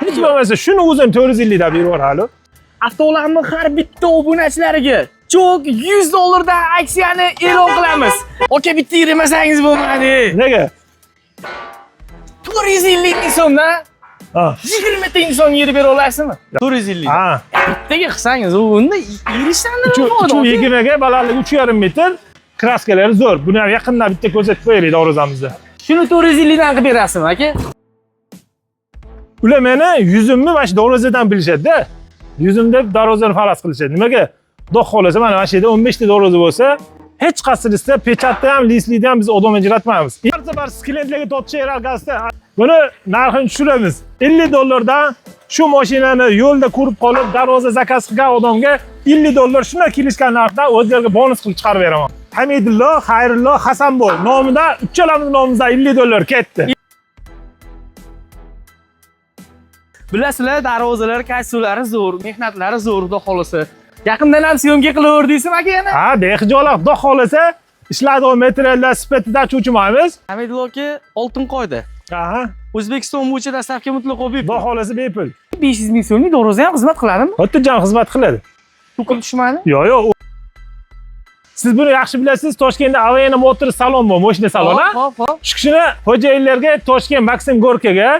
Hech bo'lmasa shuni o'zini 450 dan berib yuborali. Avtolamni har bitta obunachilariga cho'k $100 dan aksiyani e'lon qilamiz. Oka bitta yirmasangiz bo'lmadi. Nega? 450 ming so'mdan Ha. 20 ta insonga yerib bera olasizmi? 450. Ha. Bittaga qilsangiz, unda yirishdan 320 ga balandligi 3,5 metr. Kraskalari zo'r. Buni ham yaqindan bitta ko'rsatib qo'yaylik darvozamizda. Shuni 450 dan qilib berasizmi, aka? Ular meni yuzimni mana shu darvozadan bilishadi-da. Yuzim deb darvozani faraz qilishadi. Nimaga? Xudo xolasa mana shu yerda 15 ta darvoza bo'lsa, hech qaysirisida pechatda ham, listlikda ham biz odam ajratmaymiz. Har safar siz klientlarga topishaylar gazda. Buni narxini tushiramiz. $50 dan shu mashinani yo'lda ko'rib qolib, darvoza zakaz qilgan odamga $50 shuna kelishgan narxdan o'zlariga bonus qilib chiqarib beraman. Hamidullo, Xayrullo, Hasanboy nomida uchalamiz nomimizdan $50 ketdi. Bilasizlar, darvozalar kassulari zo'r, mehnatlari zo'r, xudo xolasa. Yaqindan ham syomka qilaverdiysizmi aka yana? Ha, bexijolat, xudo xolasa ishlaydigan materiallar sifatida cho'chimaymiz. Hamidullo aka, oltin qoida. Aha. O'zbekiston bo'yicha dastlabki mutlaqo bepul. Xudo xolasa bepul. 500 ming so'mlik darvoza ham xizmat qiladimi? Xotirjam xizmat qiladi. To'kil tushmadi? Yo'q. Siz buni yaxshi bilasiz, Toshkentda Avayana Motor salon bor, mashina saloni. Hop. Shu kishini xo'jayinlarga Toshkent Maksim Gorkaga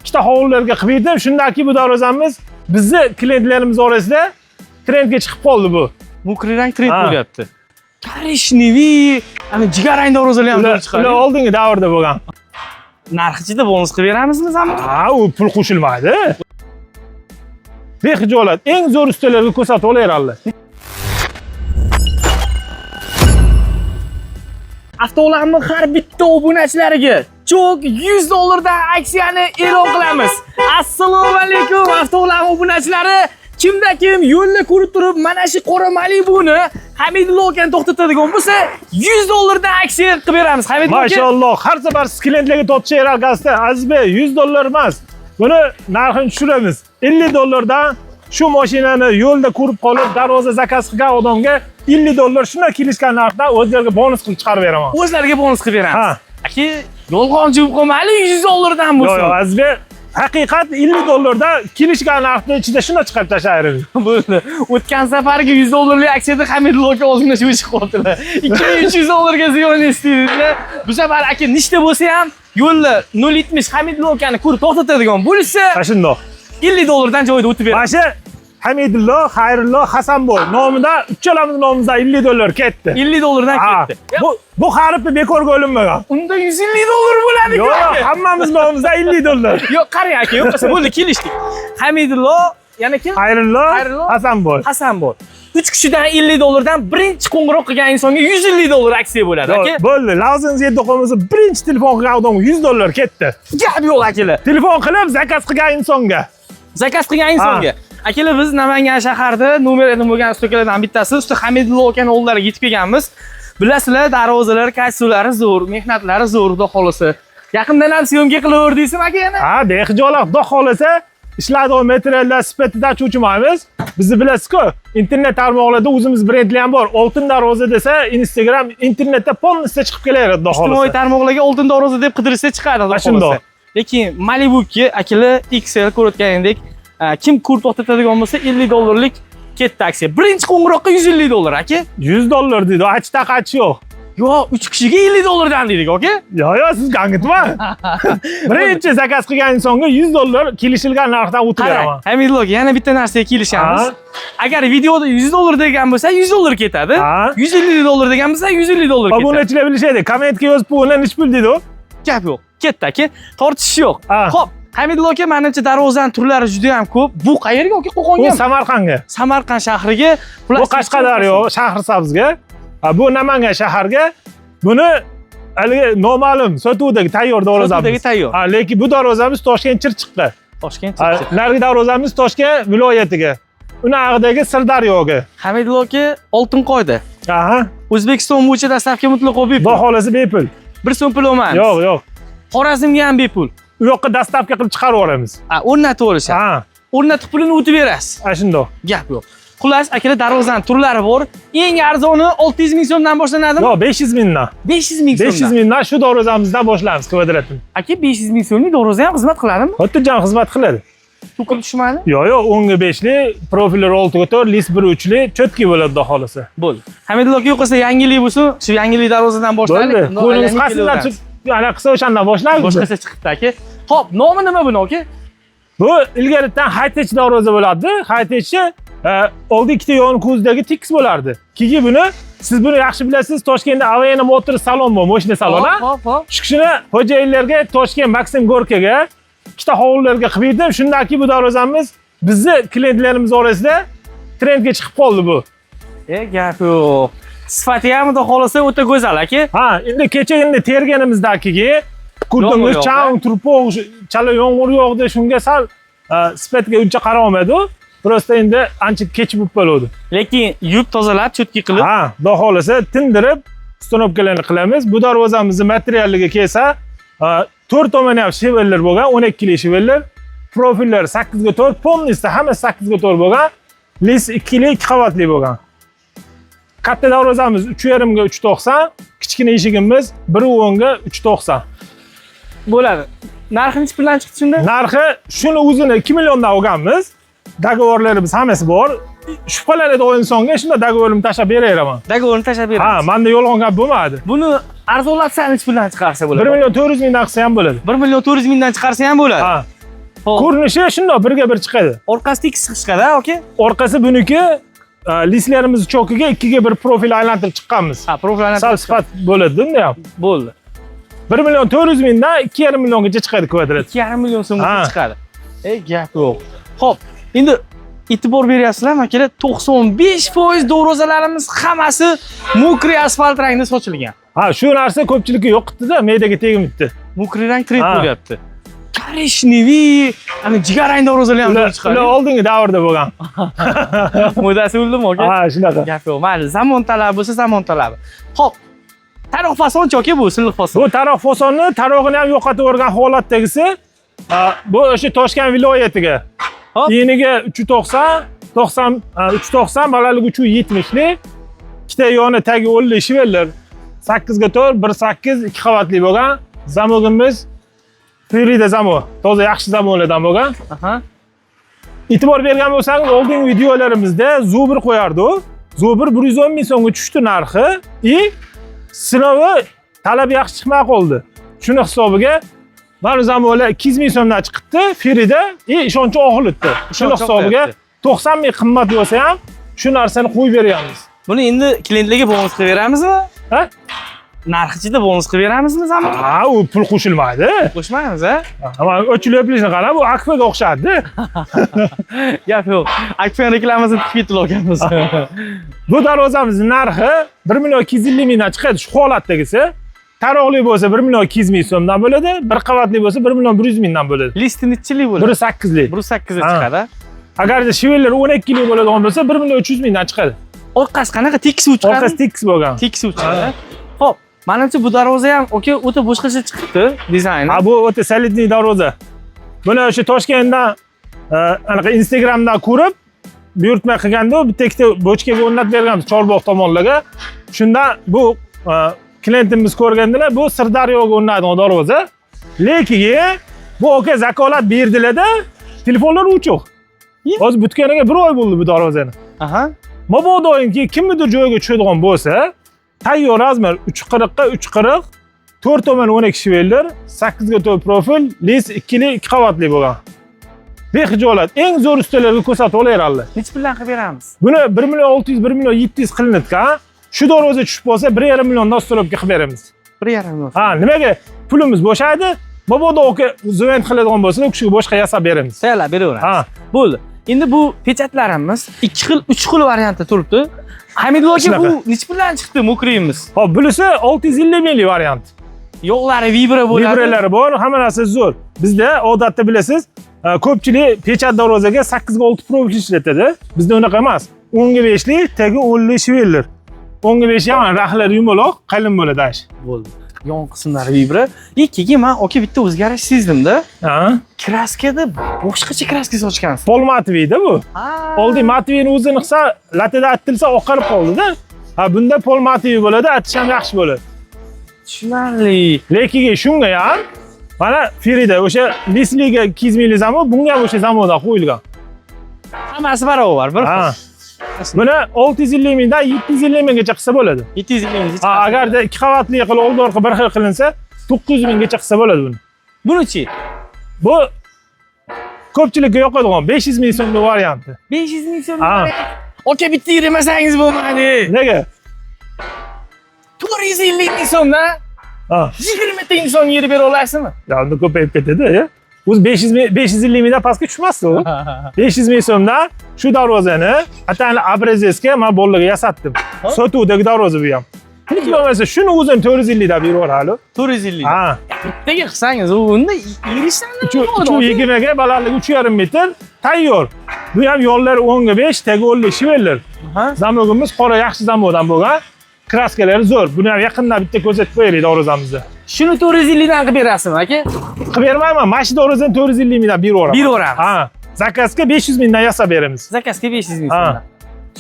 ikkita hovlilarga qilib berdim. Shundanki bu darvozamiz bizni klientlarimiz orasida trendga chiqib qoldi bu. Mukri rang trend bo'lyapti. Korishneviy, ana jigarrang darvozalar ham chiqadi. Ular oldingi davrda bo'lgan. Narxichida bonus qilib beramizmi zamon? Ha, u pul qo'shilmaydi. Bexijolat, eng zo'r ustalarga ko'rsatib olaveradilar. Avtolamni har bitta obunachilariga cho'k $100 dan aksiyani e'lon qilamiz. Assalomu alaykum Avtolam obunachilari. Kimda kim yo'lni ko'rib turib, mana shu qora Malibuni Hamidullo akani to'xtatadigan bo'lsa, $100 dan aksiya qilib beramiz. Hamidullo aka. Mashalloh, har safar siz klientlarga topishaylar gazda. Azizbek, $100 emas. Buni narxini tushiramiz. $50 dan shu mashinani yo'lda ko'rib qolib, darvoza zakaz qilgan odamga $50 shuna kelishgan narxdan o'zlariga bonus qilib chiqarib beraman. O'zlariga bonus qilib beramiz. Ha. Aka, yolg'onchi bo'lib qolmaylik, $100 dan bo'lsin. Yo'q, Azizbek, haqiqat $50 dan kelishgan narxning ichida shuna chiqarib tashlaymiz. Bo'ldi. O'tgan safargi $100 lik aksiyada Hamidullo aka ozgina shu chiqib qoldilar. $2300 ga ziyon istedinglar. Bu safar aka nishta bo'lsa ham yo'lni 070 Hamidullo akani ko'rib to'xtatadigan bo'lsa, Shundoq. $50 dan joyida o'tib beradi. Mana shu Hamidullo, Xayrullo, Hasanboy nomida uchalamiz nomimizdan $50 ketdi. $50 dan ketdi. Bu harfi bekorga olinmagan. Unda $150 bo'ladi. Yo'q, hammamiz nomimizdan $50. Yo'q, qarang aka, yo'q, bo'ldi, kelishdik. Hamidullo, yana kim? Xayrullo, Hasanboy. Hasanboy. 3 kishidan $50 dan birinchi qo'ng'iroq qilgan insonga $150 aksiya bo'ladi, aka. Bo'ldi, Lauzingiz do'konimizda birinchi telefon qilgan odamga $100 ketdi. Gap yo'q, akalar. Telefon qilib zakaz qilgan insonga. Zakaz qilgan insonga. Akalar, biz Namangan shaharida nomerdan bo'lgan ustokalardan bittasi, usta Hamidullo akaning o'g'illariga yetib kelganmiz. Bilasizlar, darvozalar, kassulari zo'r, mehnatlari zo'r, xudo xolasa. Yaqindan ham syomka qilaverdiysizmi aka yana? Ha, bexijolat, xudo xolasa ishlaydigan materiallar sifatida cho'chimaymiz. Bizni bilasiz-ku, internet tarmoqlarda o'zimiz brendlar ham bor. Oltin darvoza desa, Instagram, internetda polnistda chiqib kelaveradi, xudo xolasa. Ijtimoiy tarmoqlarga oltin darvoza deb qidirsa chiqadi, xudo xolasa. Lekin Malibu'ga akalar XL ko'rayotganingdek, kim ko'rib to'xtatadigan bo'lsa $50 lik ketdi aksiya. Birinchi qo'ng'iroqqa $150 aka. $100 dedi, achta-qach yo'q. Yo'q, 3 kishiga $50 dan dedik, aka. Yo'q, siz gangitma. Birinchi zakaz qilgan insonga $100 kelishilgan narxdan o'tib beraman. Hamidullo aka, yana bitta narsaga kelishamiz. Agar videoda $100 degan bo'lsa, $100 ketadi. $150 degan bo'lsa, $150 ketadi. Obunachilar bilishadi. Kommentga yozib qo'yinglar, nech pul dedi u? Gap yo'q. Ketdi aka. Tortishish yo'q. Xo'p, Hamidullo aka, menimcha darvozaning turlari juda ham ko'p. Bu qayerga yoki Qo'qonga? Bu Samarqandga. Samarqand shahriga, bu Qashqadaryo, Shahrisabzga. Bu Namangan shaharga. Buni haligi noma'lum sotuvdagi tayyor darvozamiz. Sotuvdagi tayyor. Lekin bu darvozamiz Toshkent Chirchiqqa. Toshkent Chirchiq. Narigi darvozamiz Toshkent viloyatiga. Unaqdagi Sirdaryoga. Hamidullo aka, oltin qoida. Aha. O'zbekiston bo'yicha dastlabki mutlaqo bepul. Xudo xolasa bepul. 1 so'm pul olmaymiz. Yo'q. Xorazmga ham bepul. U yoqqa dastavka qilib chiqarib yuboramiz. O'rnatib olishadi. Ha. O'rnatib pulini o'tib berasiz. Shundoq. Gap yo'q. Xullas, akalar, darvozaning turlari bor. Eng arzoni 600 ming so'mdan boshlanadimi? Yo'q, 500 mingdan. 500 ming so'mdan. 500 mingdan shu darvozamizdan boshlaymiz kvadratini. Aka, 500 ming so'mlik darvoza ham xizmat qiladimi? Xotirjam xizmat qiladi. To'kilib tushmadi? Yo'q, 10ga5li, profillar 6ga4, list 1.3li, cho'tki bo'ladi xudo xolasa. Bo'ldi. Hamidullo aka yo'qsa yangilik bo'lsa, shu yangilik darvozadan boshlaylik. Bo'ldi. Qo'lingiz qasindan ana qilsa o'shandan boshlaymiz. Boshqacha chiqibdi aka. Xo'p, nomi nima buni aka? Bu ilgaridan high-tech darvoza bo'ladi. High-techchi oldi ikkita yon ko'zdagi tekis bo'lardi. Keyin buni siz buni yaxshi bilasiz, Toshkentda Avayana Motors salon bor, mashina saloni. Hop. Shu kishini xo'jayinlarga Toshkent Maksim Gorkaga ikkita hovlilarga qilib berdim. Shundaki bu darvozamiz bizni klientlarimiz orasida trendga chiqib qoldi bu. Gap yo'q. Sifati ham xudo xolasa o'ta go'zal aka. Ha, endi kecha terganimizdagiga ko'rdingiz, chang, turpoq, chala yomg'ir yog'di, shunga sal sifatga uncha qara olmadi. Prosta endi ancha kech bo'lib qoldi. Lekin yuvib tozalab, cho'tki qilib, ha, xudo xolasa tindirib, ustanobkalarni qilamiz. Bu darvozamizning materialliga kelsa, 4 tomoni ham shivellar bo'lgan, 12 kili shivellar, profillar 8ga4, polnisi hammasi 8ga4 bo'lgan, lis 2 kili 2 qavatli bo'lgan. Katta darvozamiz 3.5 ga 3.90, kichkina eshigimiz 1.10 ga 3.90. bo'ladi. Narxi necha puldan chiqdi shunda? Narxi shuni o'zini 2 milliondan olganmiz. Dogovorlarimiz hammasi bor. Shubhalanadigan insonga shunda dogovorimni tashlab beraveraman. Dogovorni tashlab berasiz. Ha, menda yolg'on gap bo'lmadi. Buni arzonlatsa necha puldan chiqarsa bo'ladi? 1 million 400 mingdan qilsa ham bo'ladi. 1 million 400 mingdan chiqarsa ham bo'ladi. Ha. Ko'rinishi shundoq 1ga 1 chiqadi. Orqasi tekis chiqadi, aka? Orqasi buniki listlarimiz cho'kiga 2ga 1 profil aylantirib chiqqanmiz. Ha, profil Sal sifat bo'ladi, unda ham. Bo'ldi. 1 million 400 mingdan 2,5 milliongacha chiqadi kvadrat. 2,5 million so'mgacha chiqadi. Gap yo'q. Xo'p, endi e'tibor beryapsizlarmi akalar? 95% darvozalarimiz hammasi mokriy asfalt rangda sochilgan. Ha, shu narsa ko'pchilikka yo'qitdi-da, maydaga tegmibdi. Mokriy rang trend bo'lyapti. Korishneviy, ana jigarrang darvozalar ham chiqadi. Ular oldingi davrda bo'lgan. Modasi o'ldimi aka? Ha, shunaqa. Gap yo'q. Mayli, zamon talabi bo'lsa zamon talabi. Xo'p, taroq fasonchi aka bu, silliq fason. Bu taroq fasonni, tarog'ini ham yo'qotib o'rgan holatdagisi. Bu o'sha Toshkent viloyatiga. Eniga 390, 390, balandligi 370 li. Ikkita yoni tagi o'lli shivellar. 8ga4, 1.8, 2 qavatli bo'lgan. Zamogimiz Frida zamo, toza yaxshi zamonlardan bo'lgan. E'tibor bergan bo'lsangiz, oldingi videolarimizda Zubir qo'yardi. Zubir 110 ming so'mga tushdi narxi. Sinovi talab yaxshi chiqmay qoldi. Shuni hisobiga mana zamonlar 200 ming so'mdan chiqibdi. Frida ishonchi oxilitdi. Shuni hisobiga 90 ming qimmat bo'lsa ham shu narsani qo'yib beryapmiz. Buni endi klientlarga bonus qilib beramizmi? Ha? Narxichida bonus qilib beramizmi zamon? Ha, u pul qo'shilmaydi. Qo'shmaymiz, a? Ama o'chilib qara, bu Akfaga o'xshadi. Gap yo'q. Akfa reklamasini tikib ketib olganmiz. Bu darvozamizning narxi 1 million 250 mingdan chiqadi shu holatdagisi. Taroqli bo'lsa 1 million 200 ming so'mdan bo'ladi, bir qavatli bo'lsa 1 million 100 mingdan bo'ladi. Listi nechilik bo'ladi? 1.8 lik. 1.8 ga chiqadi. Agarda shivellar 12 kilo bo'ladigan bo'lsa 1 million 300 mingdan chiqadi. Orqasi qanaqa tekis chiqadi? Orqasi tekis bo'lgan. Tekis chiqadi. Xo'p, menimcha bu darvoza ham aka o'ta boshqacha chiqibdi dizayni. Ha, bu o'ta solidniy darvoza. Buni o'sha Toshkentdan anaqa Instagramdan ko'rib, buyurtma qilganda bitta ikkita bochkaga o'rnatib berganmiz Chorbog' tomonlarga. Shunda bu klientimiz ko'rgandilar, bu Sirdaryoga o'rnatgan darvoza. Lekin bu aka zakolat berdilar-da, telefonlar o'chiq. Hozir butganiga 1 oy bo'ldi bu darvozani. Aha. Mabodoinki kimnidir joyiga tushadigan bo'lsa, tayyor razmer 340 ga 340, 4 tomon 12 shivellar, 8ga4 profil, lis 2 li 2 qavatli bo'lgan. Bexijolat eng zo'r ustalarga ko'rsatib olaveradilar. Necha puldan qilib beramiz? Buni 1 million 600, 1 million 700 qilinadi-ku. Shu darvoza tushib qolsa 1,5 milliondan ustolovga qilib beramiz. 1,5 million. Ha, nimaga? Pulimiz bo'shaydi. Mabodo aka zuvent qiladigan bo'lsa, u kishiga boshqa yasab beramiz. Tayyorlab beraveramiz. Ha. Bo'ldi. Endi bu pechatlarimiz 2 xil, 3 xil variantda turibdi. Hamidullo aka, bu necha puldan chiqdi mokriyimiz? Hop, bunisi 650 minglik variant. Yo'qlari vibra bo'ladi. Vibralari bor, hamma narsa zo'r. Bizda odatda bilasiz, ko'pchilik pechat darvozaga 8 ga 6 profil ishlatadi. Bizda unaqa emas. 10 ga 5 li, tagi 10 li shivellar. 10 ga 5 ham raxlari yumaloq, qalin bo'ladi ash. Bo'ldi. Yon qismlari vibra. Keyin men aka bitta o'zgarish sezdim-da. Ha? Kraskada boshqacha kraska sochgansiz. Pol matviyda bu. Oldin matviyni o'zini qilsa, latada attilsa oqarib qoldi-da. Ha, bunda pol matviy bo'ladi, atish ham yaxshi bo'ladi. Tushunarli. Lekin shunga ham Mana Ferida o'sha Lesliga 200 minglik zamon, bunga ham o'sha zamondan qo'yilgan. Hammasi barobar, bir Ha. xil. Buni 650 mingdan 750 minggacha qilsa bo'ladi. 700 ming. Ha, agarda 2 qavatli qilib old orqa bir xil qilinsa, 900 minggacha qilsa bo'ladi buni. Buni-chi? Bu ko'pchilikka yoqadigan 500 ming so'mlik varianti. 500 ming so'm. Ha. Aka bitta yirmasangiz bo'lmadi. Nega? 450 ming so'mdan Ha. 20 ta inson yerib bera olasizmi? Ya unda ko'payib ketadi, ya. O'zi 550 mingdan pastga tushmasdi u. 500 ming so'mdan shu darvozani atani abrezesga men bolalarga yasatdim. Sotuvdagi darvoza bu ham. Hech bo'lmasa shuni o'zini 450 deb berib 450. Ha. Bittaga qilsangiz, u unda yirishdan 320 ga balandligi 3,5 metr tayyor. Bu ham yo'llari 10 ga 5, tagi 10 shivellar. Ha? Zamogimiz qora yaxshi zamodan bo'lgan. Kraskalari zo'r. Buni ham yaqindan bitta ko'rsatib qo'yaylik darvozamizda. Shuni 450 dan qilib berasizmi, aka? Qilib bermayman. Mana shu darvozani 450 mingdan berib yuboraman. Berib yuboramiz. Ha. Zakazga 500 mingdan yasab beramiz. Zakazga 500 ming Ha. so'mdan.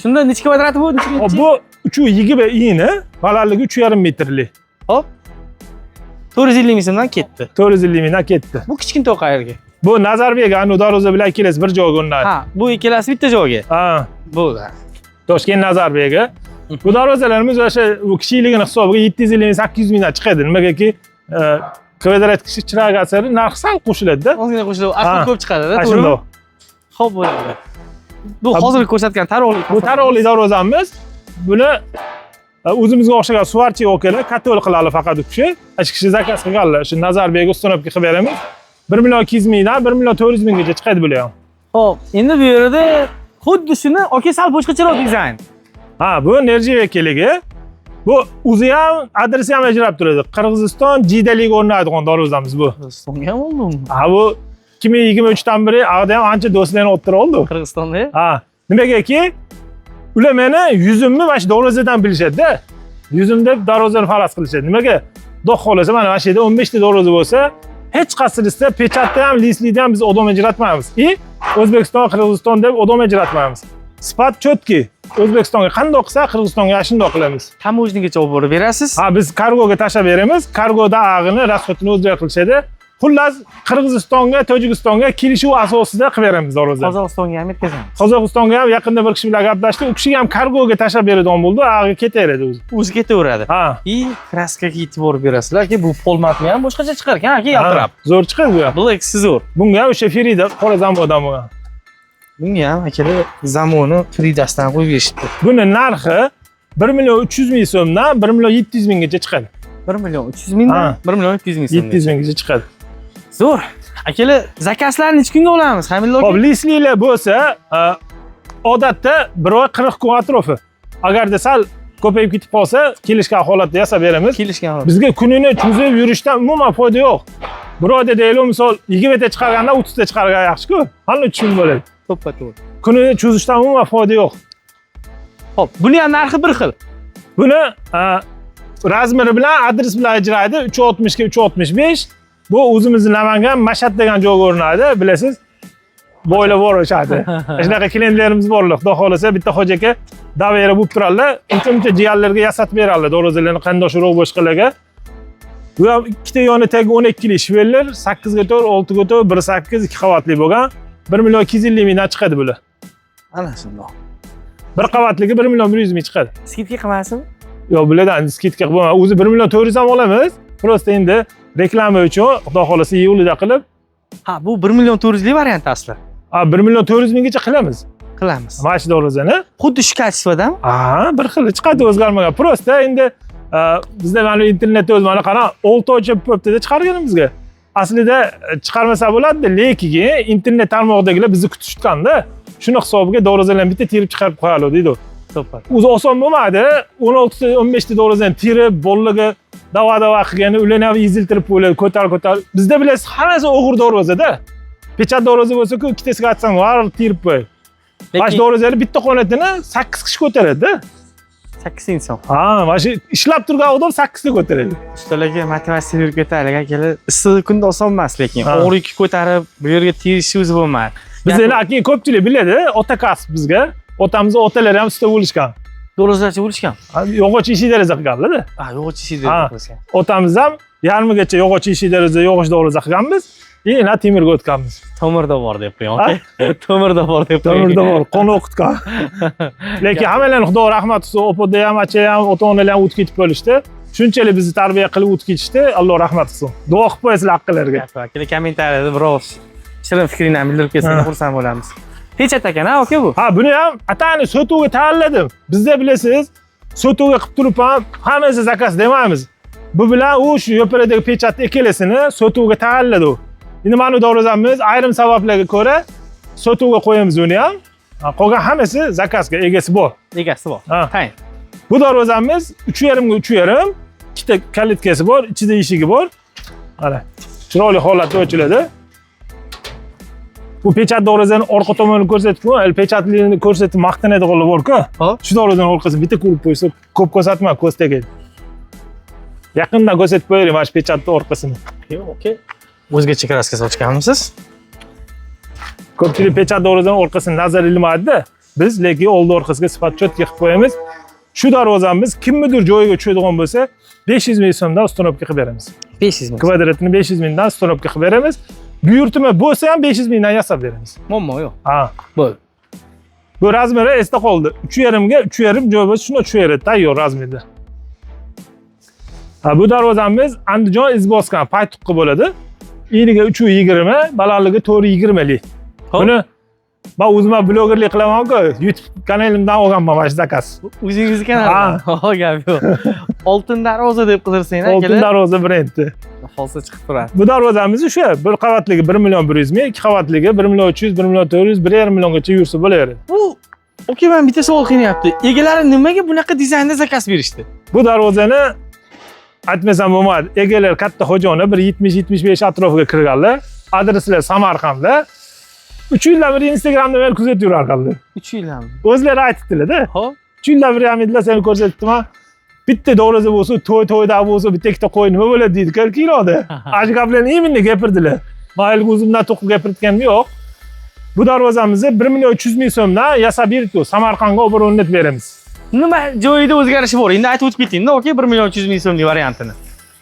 Shunda necha kvadrat bu? Hop, bu 320 ini, balandligi 3,5 metrlik. Hop. 450 ming so'mdan ketdi. 450 mingdan ketdi. Bu kichkintoy qayerga? Bu Nazarbek anu darvoza bilan kelasiz bir joyga o'rnatdi. Ha, bu ikkalasi bitta joyga. Ha. Bu. Toshkent Nazarbekga. Bu darvozalarimiz o'sha kichikligini hisobiga 750 ming 800 mingdan chiqadi. Nimagaki kvadrat kishi chiroq asari narxi sal qo'shiladi-da. Ozgina qo'shilib, aql ko'p chiqadi-da, Ha, to'g'rimi? shundoq. Xo'p bo'ladi. Bu hozirgi ko'rsatgan taroqli. Bu taroqli darvozamiz. Buni o'zimizga o'xshagan suvarchi okalar katol qiladi faqat u kishi. Shu kishi zakaz qilganlar. Shu Nazarbekga ustonovka qilib beramiz. 1 million 200 mingdan 1 million 400 minggacha chiqadi bular ham. Xo'p, endi bu yerda xuddi shuni aka sal boshqacharoq dizayn. Ha, bu enerji vakilligi. Bu o'zi ham adresi ham ajrab turadi. Qirg'iziston Jidalik o'rnatgan darvozamiz bu. Qirg'izistonga ham oldimi? Ha, bu 2023 dan beri ag'da ham ancha do'stlarni olib turib oldi. Qirg'izistonda? Ha, nimagaki ular meni yuzimni mana shu darvozadan bilishadi-da. Yuzim deb darvozani faraz qilishadi. Nimaga? Xudo xolasa mana shu yerda 15 ta darvoza bo'lsa, hech qaysilisida pechatda ham, lislikda ham biz odam ajratmaymiz. O'zbekiston, Qirg'iziston deb odam ajratmaymiz. Sifat chotki. O'zbekistonga qanday qilsa, Qirg'izistonga shunday qilamiz. Tamojnigacha olib borib berasiz? Ha, biz kargoga tashlab beramiz. Kargoda ag'ini, rasxodini o'zgartirishadi. Xullas, Qirg'izistonga, Tojikistonga kelishuv asosida qilib beramiz darvozani. Qozog'istonga ham yetkazamiz. Qozog'istonga ham yaqinda bir kishi bilan gaplashdik. U kishi ham kargoga tashlab beradigan bo'ldi, ag'i ketaveradi o'zi. O'zi ketaveradi. Ha. Kraskaga yetib borib berasizlar aka, bu polmatni ham boshqacha chiqar ekan aka, yaltirab. Zo'r chiqadi bu ham. Black zo'r. Bunga o'sha Ferida qora zamodan bo'lgan. Bunga ham akalar zamoni Fridasdan qo'yib berishibdi. Buni narxi 1 million 300 ming so'mdan 1 million 700 minggacha chiqadi. 1 million 300 mingdan 1 million 700 ming so'm. 700 minggacha chiqadi. Zo'r. Akalar, zakazlarni necha kunga olamiz? Hamilla Hop, aka. lisliklar bo'lsa, odatda 1 oy 40 kun atrofi. Agarda sal ko'payib ketib qolsa, kelishgan holatda yasab beramiz. Kelishgan holat. Bizga kunini cho'zib yurishdan umuman foyda yo'q. Bir oyda deylik, misol 20 ta chiqarganda 30 ta chiqargan yaxshi-ku. Qanday tushun bo'ladi? To'ppa-to'g'ri. Kunini cho'zishdan umuman foyda yo'q. Xo'p, buni ham narxi bir xil. Buni razmeri bilan, adres bilan ajraydi. 360 ga 365. Bu o'zimizning Namangan Mashhad degan joyga o'rnadi, bilasiz. Bo'ylab borishadi. Shunaqa klientlarimiz borlar. Xudo xolasa bitta hoji aka davera bo'lib turadilar. Uncha jiyanlarga yasatib beradilar, darvozalarni qandosh urug' boshqalarga. Bu ham ikkita yoni tagi 12 klik shivellar, 8 ga 4, 6 ga 4, 1.8, 2 qavatli bo'lgan. 1 million 250 mingdan chiqadi bular. Ana shundoq. Bir qavatligi 1 million 100 ming chiqadi. Skidka qilmasin? Yo'q, bulardan skidka qilmayman. O'zi 1 million 400 ham olamiz. Prosta endi reklama uchun, xudo xolasa iyulida qilib. Ha, bu 1 million 400 lik variant asli. Ha, 1 million 400 minggacha qilamiz. Qilamiz. Mana shu darvozani. Xuddi shu kачествоdami? Ha, bir xil chiqadi, o'zgarmagan. Prosta endi bizda mana internetda o'zi mana qara 6 oycha bo'pti-da chiqarganimizga. Aslida chiqarmasa bo'ladi, lekin internet tarmog'idagilar bizni kutishganda, shuni hisobiga darvozalarni bitta terib chiqarib qo'yadi deydi. To'ppa. O'zi oson bo'lmadi. 16 ta 15 ta darvozani terib, bolalarga davo qilgani, ularni ham eziltirib qo'yadi, ko'tar. Bizda bilasiz, hammasi o'g'ir darvozada. Pechat darvoza bo'lsa-ku, ikkitasiga atsang, var terib qo'y. Bash darvozalar bitta qonatini 8 kishi ko'taradi-da. 8 inson. Ha, mana shu ishlab turgan odam 8 ta ko'taradi. Ustalarga motivatsiya berib ketaylik akalar. Issiq kunda oson emas, lekin o'g'rik ko'tarib, bu yerga terish o'zi bo'lmaydi. Bizlar aka ko'pchilik biladi, ota kasb bizga. Otamiz otalari ham usta bo'lishgan. Do'rozlarcha bo'lishgan. Yog'och ishi deraza qilganlar-da. Ha, yog'och ishi deraza qilishgan. Otamiz ham yarmigacha yog'och eshik deraza, yog'och deraza qilganmiz. Yana temirga o'tganmiz. Tomirda bor deb qo'ying, aka. Tomirda bor deb qo'ying. Tomirda bor, qon o'qitgan. Lekin hammalarni Xudo rahmat qilsin, opoda ham, acha ham, ota-onalar ham o'tib ketib bo'lishdi. Shunchalik bizni tarbiya qilib o'tib ketishdi. Alloh rahmat qilsin. Duo qilib qo'yasizlar haqqilariga. Aka, kommentariyada biroz shirin fikringni bildirib kelsangiz xursand bo'lamiz. Pechat ekan-a, aka bu? Ha, buni ham atani sotuvga tayyorladim. Bizda bilasiz, sotuvga qilib turib ham hammasi zakaz demaymiz. Bu bilan u shu yopiradagi pechatni ikkalasini sotuvga tayyorladi. Endi mana bu darvozamiz ayrim sabablarga ko'ra sotuvga qo'yamiz uni ham. Qolgan hammasi zakazga egasi bor. Egasi bor. Tayin. Bu darvozamiz 3,5 ga 3,5, ikkita kalitkasi bor, ichida eshigi bor. Mana chiroyli holatda ochiladi. Bu pechat darvozani orqa tomonini ko'rsatib qo'ying, pechatligini ko'rsatib maqtanadiganlar bor-ku. Shu darvozani orqasini bitta ko'rib qo'ysa, ko'p ko'rsatma, ko'z tegadi. Yaqindan ko'rsatib qo'ying mana shu pechatning orqasini. Okey. O'zgacha kraska sochganmisiz? Ko'pchilik pechat darvozani orqasini nazar ilmaydi-da. Biz lekin oldi orqasiga sifat cho'tka qilib qo'yamiz. Shu darvozamiz kimnidir joyiga tushadigan bo'lsa, 500 ming so'mdan ustonovka qilib beramiz. 500 ming. Kvadratini 500 mingdan ustonovka qilib beramiz. Buyurtma bo'lsa ham 500 mingdan yasab beramiz. Muammo yo'q. Ha. Bo'ldi. Bu razmeri esda qoldi. 3,5 ga 3,5 joy bo'lsa, shuni tushaveradi, tayyor razmerda. Ha, bu darvozamiz Andijon izboskan paytuqqa bo'ladi. Eniga 3,20, balandligi 4,20lik. Buni men o'zim blogerlik qilaman-ku, YouTube kanalimdan olganman mana shu zakaz. O'zingiz kanaldan? Ha, gap yo'q. Oltin darvoza deb qidirsang, aka. Oltin darvoza brendi. Holsa chiqib turadi. Bu darvozamiz shu, bir qavatligi 1 million 100 ming, ikki qavatligi 1 million 300, 1 million 400, 1,5 milliongacha yursa bo'laveradi. Bu okey, men bitta savol qilyapti. Egalari nimaga bunaqa dizaynda zakaz berishdi? Bu darvozani aytmasam bo'lmaydi. Egalar katta xo'joni bir 70-75 atrofiga kirganlar. Adreslar Samarqandda. 3 yildan beri Instagramda meni kuzatib yurarkanlar. 3 yildan. O'zlari aytibdilar-da. Hop. 3 yildan beri ham edilar, seni ko'rsatdim. Bitta darvoza bo'lsa, to'yda bo'lsa, bitta ikkita qo'y nima bo'ladi deydi. Kiloda. Ash gaplarni iminni gapirdilar. Mayli o'zimdan to'qib gapirtganim yo'q. Bu darvozamizni 1 million 300 ming so'mdan yasab berdik. Samarqandga olib o'rnatib beramiz. Nima joyida o'zgarishi bor? Endi aytib o'tib keting-da, okey, 1 million 300 ming so'mlik variantini.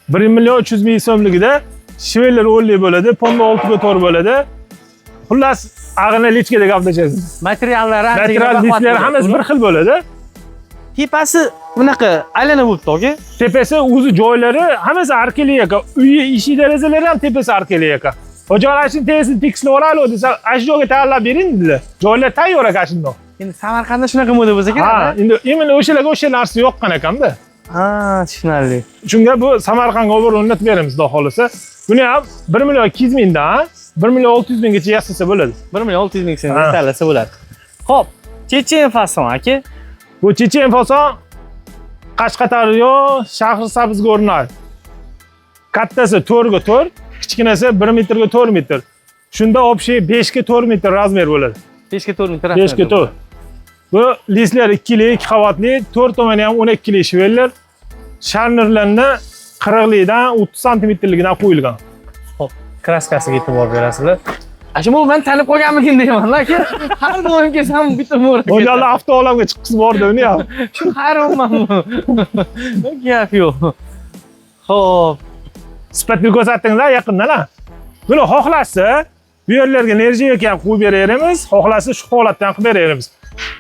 1 million 300 ming so'mligida shiveller 10lik bo'ladi, pomba 6 ga to'g'ri bo'ladi. Xullas, ag'ini lichkada gaplashasiz. Materiallari, material lichlar hammasi bir xil bo'ladi. Tepasi bunaqa aylanib o'tdi, okey? Tepasi o'zi joylari hammasi arkeli ekan. Uyi, eshik derazalari ham tepasi arkeli ekan. Xo'jalarning tesini tekislab oladi desa, ash joyga tayyorlab bering dedilar. Joylar tayyor ekan shundoq. Endi Samarqandda shunaqa moda bo'lsa kerak. Ha, endi imini o'shalarga o'sha narsa yoqqan ekan-da. Ha, tushunarli. Shunga bu Samarqandga o'rnatib beramiz, xudo xolasa. Buni ham 1 million 200 mingdan 1 million 600 minggacha yasasa bo'ladi. 1 million 600 ming so'mga tanlasa bo'ladi. Xo'p, Chechen fason aka. Bu Chechen fason Qashqadaryo, Shahrisabzga o'rnaydi. Kattasi 4 ga 4, kichkinasi 1 metrga 4 metr. Shunda общий 5 ga 4 metr razmer bo'ladi. 5 ga 4 metr razmer. 5 ga 4. Bu lislar 2 lik, 2 qavatli, 4 tomoni ham 12 lik shiveller. Sharnirlarni 40 likdan 30 santimetrligidan qo'yilgan. Xo'p, kraskasiga e'tibor berasizlar. Ashmo men tanib qolganmikin deyman, aka. Har doim kelsam bitta mo'ra. O'ylarda avto olamga chiqqisi bordi uni ham. Shu hayronmanmi? Gap yo'q. Xo'p, Sifatli ko'rsatdinglar yaqindan ha. Buni xohlasa, bu yerlarga nerjiveka ham qo'yib beramiz, xohlasa shu holatdan qilib beramiz.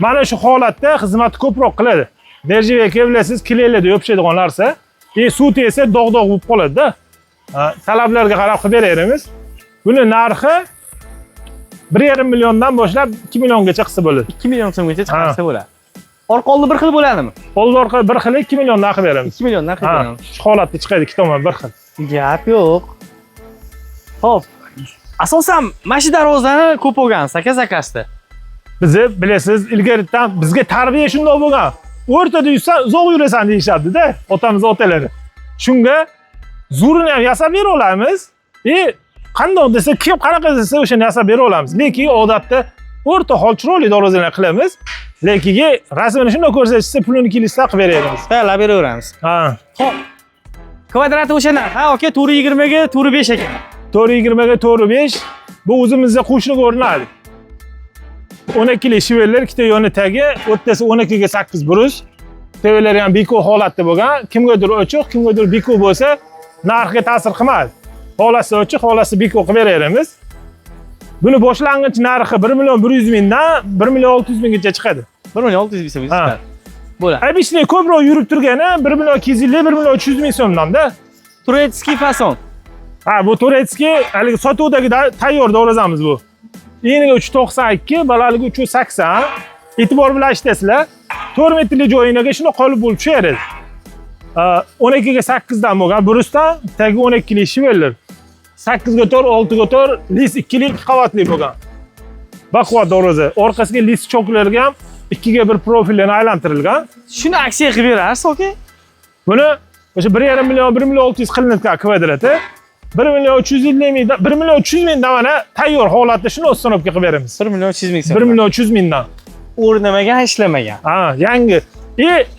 Mana shu holatda xizmatni ko'proq qiladi. Nerjiveka bilasiz, kilaylarda yopishadigan narsa, suv tegsa dog' bo'lib qoladi-da. Talablarga qarab qilib beramiz. Buni narxi 1,5 milliondan boshlab 2 milliongacha qilsa bo'ladi. 2 million so'mgacha chiqarsa bo'ladi. Orqa oldi bir xil bo'ladimi? Oldi orqa bir xil 2 milliondan qilib beramiz. 2 milliondan qilib beramiz. Shu holatda chiqadi ikki tomon bir xil. Gap yo'q. Xo'p. Asosan mana shu darvozani ko'p bo'lgan zakazda. Bizni bilasiz, ilgaridan bizga tarbiya shunday bo'lgan. O'rtada yursan, uzoq yurasan deyishardi-da, otamiz otalari. Shunga zo'rini ham yasab bera olamiz. Qandoq desa, kim qanaqa desa o'shani yasab bera olamiz. Lekin odatda o'rta hol chiroyli darvozalar qilamiz. Lekin rasmini shunday ko'rsatishsa, pulini kelishsa qilib beramiz. Tayyorlab beraveramiz. Ha. Xo'p. Kvadrati o'sha narx. Ha, aka, 420 ga 405 ekan. 420 ga 405. Bu o'zimizga qo'shniga o'rnadi. 12 lik shiveller, ikkita yoni tagi, o'rtasi 12 ga 8 buruz. Tevalari ham beko holatda bo'lgan. Kimgadir ochiq, kimgadir beko bo'lsa, narxiga ta'sir qilmadi. Xohlasa ochiq, xohlasa bekor qilib beraveramiz. Buni boshlang'ich narxi 1.100.000 mingdan 1.600.000 minggacha chiqadi. 1.600.000 chiqadi. Bo'ladi. Обычный ko'proq yurib turgani 1.250.000, 1.300.000 so'mdanda. Turetskiy fason. Ha, bu turetskiy, haligi sotuvdagi tayyor do'razamiz bu. Eniga 3.92, balandligi 3.80. E'tibor bilan ishlasizlar. 4 metrli joyinaga shuni qolib bo'lib tushadi. 12 ga 8 dan bo'lgan, burusdan tagi 12 lik shivellar. 8 ga 4, 6 ga 4, lis 2 lik qavatli bo'lgan. Baquvvat do'raza. Orqasiga lis cho'klarga ham 2 ga 1 profillarni aylantirilgan. Shuni aksiya qilib berasiz, oka? Buni o'sha 1.5 million, 1.600.000 qilinadigan kvadrati 1.350.000, 1.300.000 dan mana tayyor holatda shuni o'stinobga qilib beramiz. 1.300.000 1.300.000 dan. O'rnamagan, ishlamagan. Ha, yangi.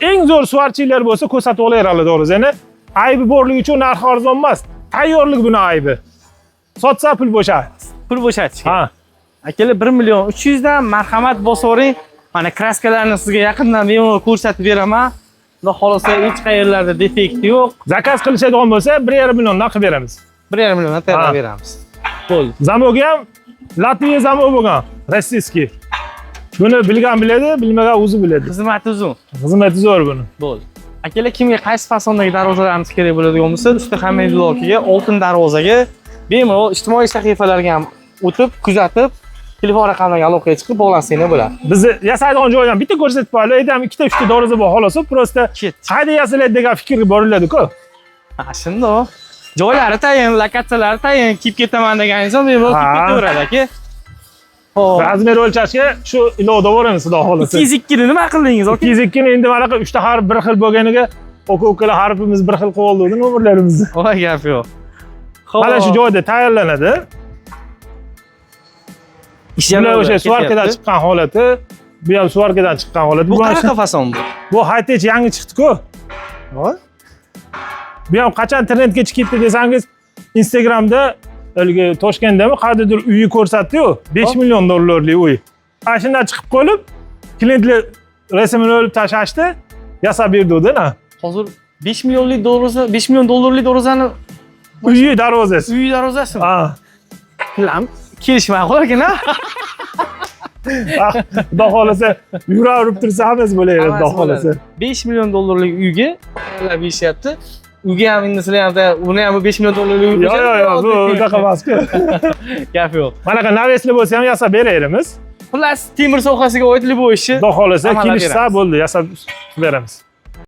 Eng zo'r suvarchilar bo'lsa ko'rsatib olaveradi do'razani. Aybi borligi uchun narxi arzon emas. Tayyorlik buni aybi. Sotsa pul bo'shadi. Pul bo'shatish. Ha. Akalar 1.300.000 dan marhamat bosavering. Mana kraskalarni sizga yaqindan bemalol ko'rsatib beraman. Xudo xolasa hech qayerlarda defekt yo'q. Zakaz qilishadigan bo'lsa 1.5 milliondan qilib beramiz. 1.5 milliondan tayyorlab beramiz. Bo'ldi. Zamogi ham Latviya zamog bo'lgan, rossiyskiy. Buni bilgan biladi, bilmagan o'zi biladi. Xizmati uzun. Xizmati zo'r buni. Bo'ldi. Akalar kimga qaysi fasondagi darvozalarimiz kerak bo'ladigan bo'lsa, Usta Hamidullo akaga oltin darvozaga bemalol ijtimoiy sahifalarga ham o'tib, kuzatib, telefon raqamlariga aloqaga chiqib bog'lansanglar bo'ladi. Bizni Yasaydigan joydan bitta ko'rsatib qo'yaylik. Endi ham ikkita, uchta darvoza bor xolos, prosta qayda yasalaydi degan fikrga boriladi-ku. Ha, shundoq. Joylari tayin, lokatsiyalari tayin, kiyib ketaman degan inson bemalol kiyib ketaveradi aka. Xo'p. Razmer o'lchashga shu ilovda boramiz, xudo xolasa. 202 ni nima qildingiz aka? 202 ni endi mana 3 ta harf bir xil bo'lganiga aka-ukalar harfimiz bir xil qilib oldik nomerlarimizni. Voy gap yo'q. Xo'p. Mana shu joyda tayyorlanadi. Ishlar o'sha suvarkadan chiqqan holati, bu ham suvarkadan chiqqan holati. Bu qanaqa fason bu? Bu high-tech yangi chiqdi-ku. Voy. Bu ham qachon trendga chiqib ketdi desangiz, Instagramda haligi Toshkentdami qayerdadir uyni ko'rsatdi-yu, 5 million dollarlik uy. Ana shundan chiqib qolib, klientlar rasmini olib tashlashdi, yasab berdi-da. Hozir 5 millionlik darvoza, 5 million dollarlik darvozani uyi darvozasi. uy darvozasimi? Ha. Lam kelishmay qolarkan-a? Xudo xolasa yuraverib tursa hammasi bo'laveradi, xudo xolasa. 5 million dollarlik uyga tayyorlab berishyapti. Uyga ham endi sizlar ham uni ham 5 million dollarlik uy. Yo'q, bu unaqa emas-ku. Gap yo'q. Manaqa navesli bo'lsa ham yasab beramiz. Xullas, temir sohasiga oid bu ishni Xudo xolasa kelishsa bo'ldi, yasab beramiz.